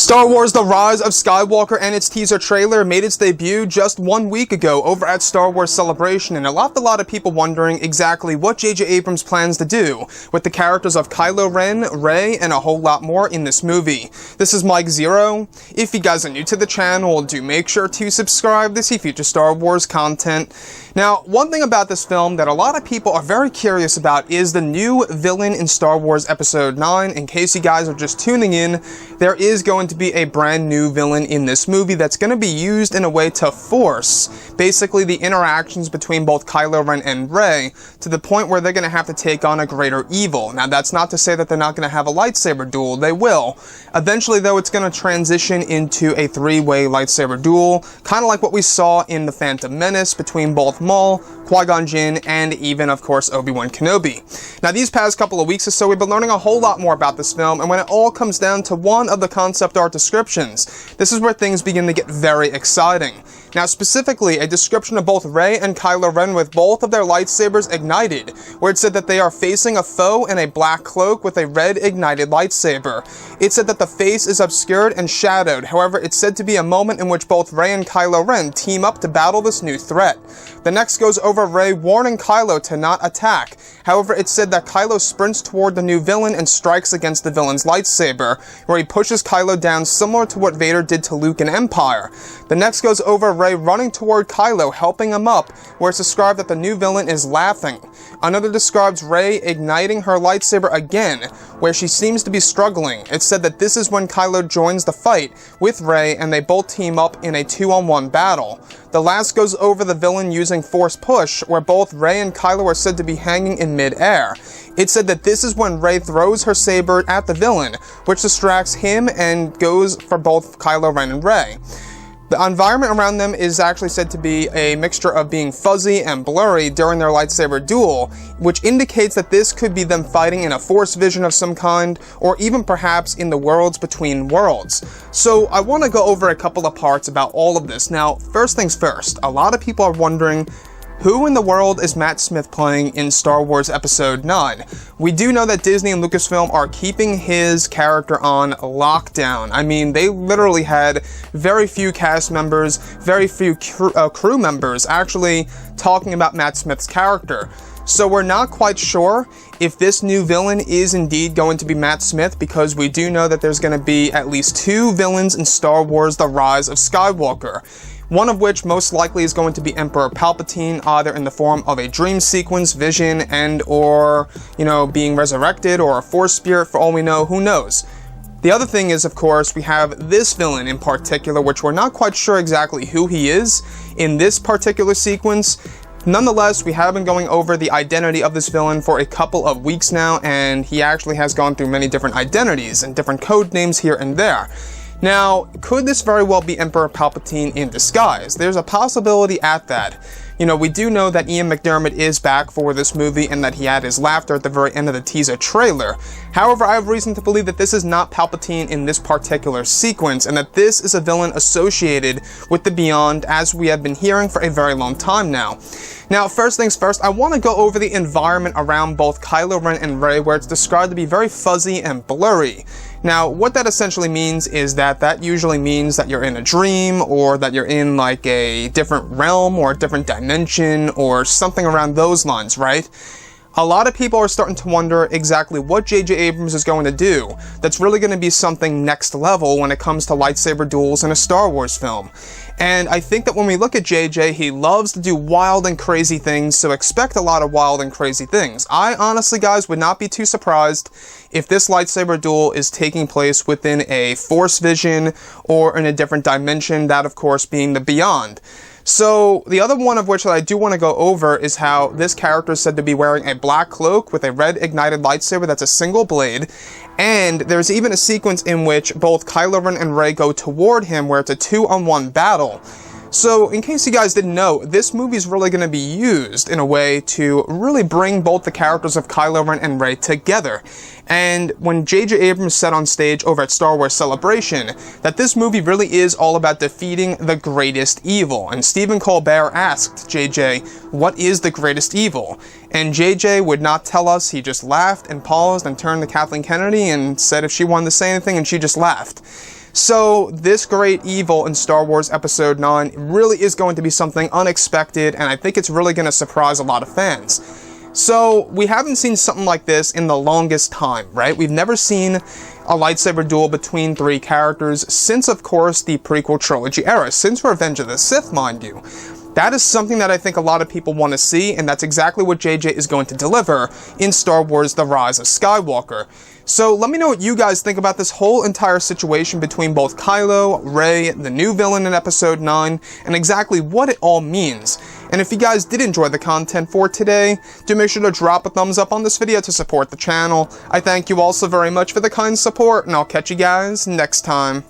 Star Wars The Rise of Skywalker and its teaser trailer made its debut just 1 week ago over at Star Wars Celebration, and it left a lot of people wondering exactly what J.J. Abrams plans to do with the characters of Kylo Ren, Rey, and a whole lot more in this movie. This is Mike Zero. If you guys are new to the channel, do make sure to subscribe to see future Star Wars content. Now, one thing about this film that a lot of people are very curious about is the new villain in Star Wars Episode 9. In case you guys are just tuning in, there is going to be a brand new villain in this movie that's going to be used in a way to force basically the interactions between both Kylo Ren and Rey to the point where they're going to have to take on a greater evil. Now, that's not to say that they're not going to have a lightsaber duel. They will. Eventually, though, it's going to transition into a three-way lightsaber duel, kind of like what we saw in The Phantom Menace between both Maul, Qui-Gon Jinn, and even, of course, Obi-Wan Kenobi. Now, these past couple of weeks or so, we've been learning a whole lot more about this film, and when it all comes down to one of the concept art descriptions, this is where things begin to get very exciting. Now, specifically, a description of both Rey and Kylo Ren with both of their lightsabers ignited, where it said that they are facing a foe in a black cloak with a red ignited lightsaber. It said that the face is obscured and shadowed. However, it's said to be a moment in which both Rey and Kylo Ren team up to battle this new threat. The next goes over Rey warning Kylo to not attack. However, it's said that Kylo sprints toward the new villain and strikes against the villain's lightsaber, where he pushes Kylo down similar to what Vader did to Luke in Empire. The next goes over Rey running toward Kylo, helping him up, where it's described that the new villain is laughing. Another describes Rey igniting her lightsaber again, where she seems to be struggling. It's said that this is when Kylo joins the fight with Rey and they both team up in a 2-on-1 battle. The last goes over the villain using Force Push, where both Rey and Kylo are said to be hanging in mid-air. It said that this is when Rey throws her saber at the villain, which distracts him and goes for both Kylo Ren and Rey. The environment around them is actually said to be a mixture of being fuzzy and blurry during their lightsaber duel, which indicates that this could be them fighting in a force vision of some kind, or even perhaps in the worlds between worlds. So I want to go over a couple of parts about all of this. Now, first things first, a lot of people are wondering, who in the world is Matt Smith playing in Star Wars Episode 9? We do know that Disney and Lucasfilm are keeping his character on lockdown. I mean, they literally had very few cast members, very few crew members actually talking about Matt Smith's character. So we're not quite sure if this new villain is indeed going to be Matt Smith, because we do know that there's going to be at least 2 villains in Star Wars The Rise of Skywalker. One of which most likely is going to be Emperor Palpatine, either in the form of a dream sequence, vision, and or, being resurrected, or a force spirit, for all we know, who knows. The other thing is, of course, we have this villain in particular, which we're not quite sure exactly who he is in this particular sequence. Nonetheless, we have been going over the identity of this villain for a couple of weeks now, and he actually has gone through many different identities and different code names here and there. Now, could this very well be Emperor Palpatine in disguise? There's a possibility at that. We do know that Ian McDiarmid is back for this movie and that he had his laughter at the very end of the teaser trailer. However, I have reason to believe that this is not Palpatine in this particular sequence, and that this is a villain associated with the Beyond, as we have been hearing for a very long time now. Now, first things first, I want to go over the environment around both Kylo Ren and Rey, where it's described to be very fuzzy and blurry. Now, what that essentially means is that usually means that you're in a dream, or that you're in like a different realm or a different dimension or something around those lines, right? A lot of people are starting to wonder exactly what J.J. Abrams is going to do that's really going to be something next level when it comes to lightsaber duels in a Star Wars film. And I think that when we look at JJ, he loves to do wild and crazy things, so expect a lot of wild and crazy things. I honestly, guys, would not be too surprised if this lightsaber duel is taking place within a force vision or in a different dimension, that of course being the Beyond. So, the other one of which that I do want to go over is how this character is said to be wearing a black cloak with a red ignited lightsaber that's a single blade, and there's even a sequence in which both Kylo Ren and Rey go toward him where it's a 2-on-1 battle. So, in case you guys didn't know, this movie is really going to be used in a way to really bring both the characters of Kylo Ren and Rey together. And when J.J. Abrams said on stage over at Star Wars Celebration that this movie really is all about defeating the greatest evil, and Stephen Colbert asked J.J., what is the greatest evil? And J.J. would not tell us. He just laughed and paused and turned to Kathleen Kennedy and said if she wanted to say anything, and she just laughed. So this great evil in Star Wars Episode 9 really is going to be something unexpected, and I think it's really going to surprise a lot of fans. So we haven't seen something like this in the longest time, right? We've never seen a lightsaber duel between three characters since, of course, the prequel trilogy era, since Revenge of the Sith, mind you. That is something that I think a lot of people want to see, and that's exactly what JJ is going to deliver in Star Wars The Rise of Skywalker. So let me know what you guys think about this whole entire situation between both Kylo, Rey, the new villain in Episode 9, and exactly what it all means. And if you guys did enjoy the content for today, do make sure to drop a thumbs up on this video to support the channel. I thank you all so very much for the kind support, and I'll catch you guys next time.